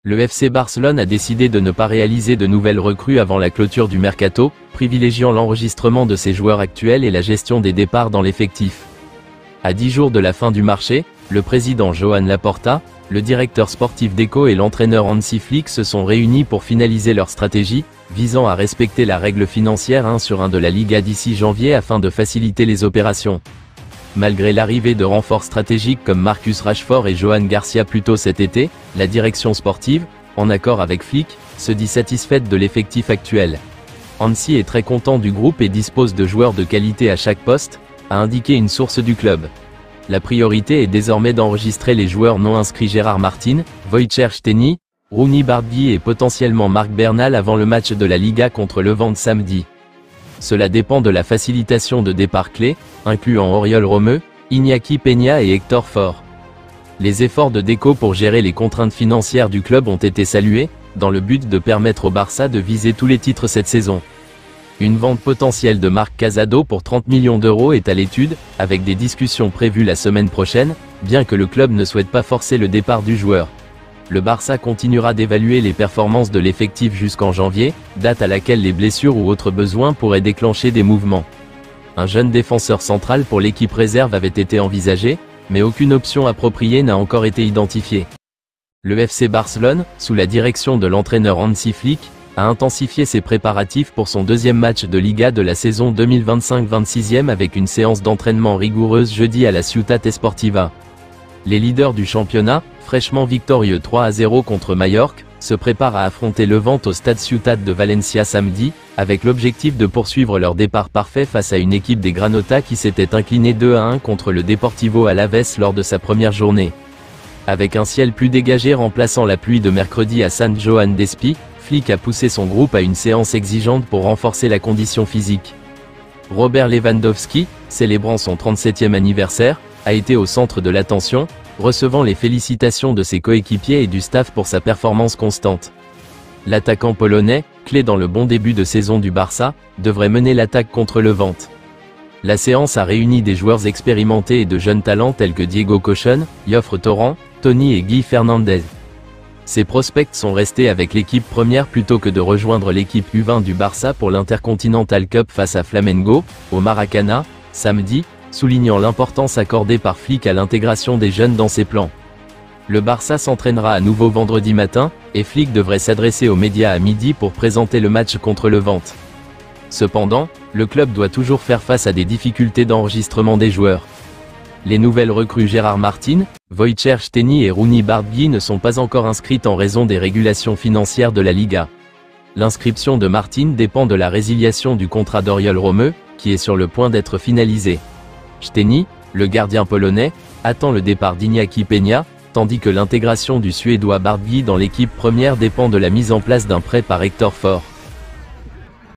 Le FC Barcelone a décidé de ne pas réaliser de nouvelles recrues avant la clôture du mercato, privilégiant l'enregistrement de ses joueurs actuels et la gestion des départs dans l'effectif. À 10 jours de la fin du marché, le président Joan Laporta, le directeur sportif Deco et l'entraîneur Hansi Flick se sont réunis pour finaliser leur stratégie, visant à respecter la règle financière 1/1 de la Liga d'ici janvier afin de faciliter les opérations. Malgré l'arrivée de renforts stratégiques comme Marcus Rashford et Johan Garcia plus tôt cet été, la direction sportive, en accord avec Flick, se dit satisfaite de l'effectif actuel. Hansi est très content du groupe et dispose de joueurs de qualité à chaque poste, a indiqué une source du club. La priorité est désormais d'enregistrer les joueurs non inscrits Gérard Martin, Wojciech Szczęsny, Rooney Bardi et potentiellement Marc Bernal avant le match de la Liga contre Levante samedi. Cela dépend de la facilitation de départ clés, incluant Oriol Romeu, Iñaki Peña et Hector Ford. Les efforts de Deco pour gérer les contraintes financières du club ont été salués, dans le but de permettre au Barça de viser tous les titres cette saison. Une vente potentielle de Marc Casado pour 30 millions d'euros est à l'étude, avec des discussions prévues la semaine prochaine, bien que le club ne souhaite pas forcer le départ du joueur. Le Barça continuera d'évaluer les performances de l'effectif jusqu'en janvier, date à laquelle les blessures ou autres besoins pourraient déclencher des mouvements. Un jeune défenseur central pour l'équipe réserve avait été envisagé, mais aucune option appropriée n'a encore été identifiée. Le FC Barcelone, sous la direction de l'entraîneur Hansi Flick, a intensifié ses préparatifs pour son deuxième match de Liga de la saison 2025-26e avec une séance d'entraînement rigoureuse jeudi à la Ciutat Esportiva. Les leaders du championnat, fraîchement victorieux 3-0 contre Majorque, se préparent à affronter Levante au stade Ciutat de Valencia samedi, avec l'objectif de poursuivre leur départ parfait face à une équipe des Granota qui s'était inclinée 2-1 contre le Deportivo Alavés lors de sa première journée. Avec un ciel plus dégagé remplaçant la pluie de mercredi à San Joan d'Espí, Flick a poussé son groupe à une séance exigeante pour renforcer la condition physique. Robert Lewandowski, célébrant son 37e anniversaire, a été au centre de l'attention, recevant les félicitations de ses coéquipiers et du staff pour sa performance constante. L'attaquant polonais, clé dans le bon début de saison du Barça, devrait mener l'attaque contre Levante. La séance a réuni des joueurs expérimentés et de jeunes talents tels que Diego Cochon, Yoffre Torrent, Tony et Guy Fernandez. Ces prospects sont restés avec l'équipe première plutôt que de rejoindre l'équipe U20 du Barça pour l'Intercontinental Cup face à Flamengo, au Maracana, samedi, soulignant l'importance accordée par Flick à l'intégration des jeunes dans ses plans. Le Barça s'entraînera à nouveau vendredi matin, et Flick devrait s'adresser aux médias à midi pour présenter le match contre Levante. Cependant, le club doit toujours faire face à des difficultés d'enregistrement des joueurs. Les nouvelles recrues Gérard Martin, Wojciech Szczęsny et Rooney Bardi ne sont pas encore inscrites en raison des régulations financières de la Liga. L'inscription de Martin dépend de la résiliation du contrat d'Oriol Romeu, qui est sur le point d'être finalisé. Szczęsny, le gardien polonais, attend le départ d'Iñaki Peña, tandis que l'intégration du Suédois Bardi dans l'équipe première dépend de la mise en place d'un prêt par Hector Ford.